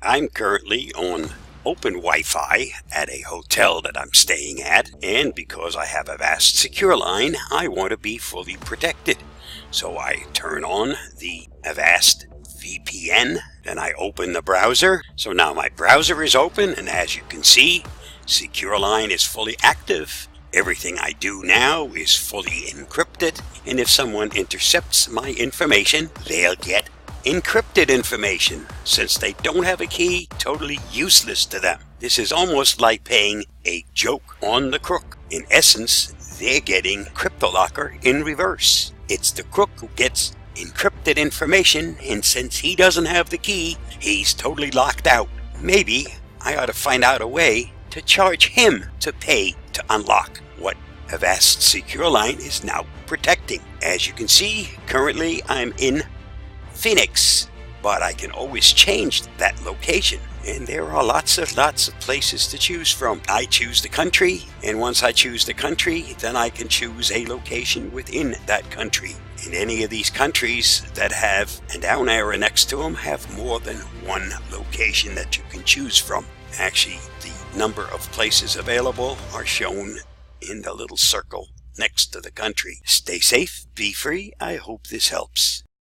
I'm currently on open Wi-Fi at a hotel that I'm staying at, and because I have Avast SecureLine, I want to be fully protected. So I turn on the Avast VPN, then I open the browser. So now my browser is open, and as you can see, SecureLine is fully active. Everything I do now is fully encrypted, and if someone intercepts my information, they'll get encrypted information. Since they don't have a key, totally useless to them. This is almost like paying a joke on the crook. In essence, they're getting CryptoLocker in reverse. It's the crook who gets encrypted information, and since he doesn't have the key, he's totally locked out. Maybe I ought to find out a way to charge him to pay to unlock what Avast SecureLine is now protecting. As you can see, currently I'm in Phoenix, but I can always change that location, and there are lots of places to choose from. I choose the country, and once I choose the country, then I can choose a location within that country. And any of these countries that have a down arrow next to them have more than one location that you can choose from. Actually, the number of places available are shown in the little circle next to the country. Stay safe, be free. I hope this helps.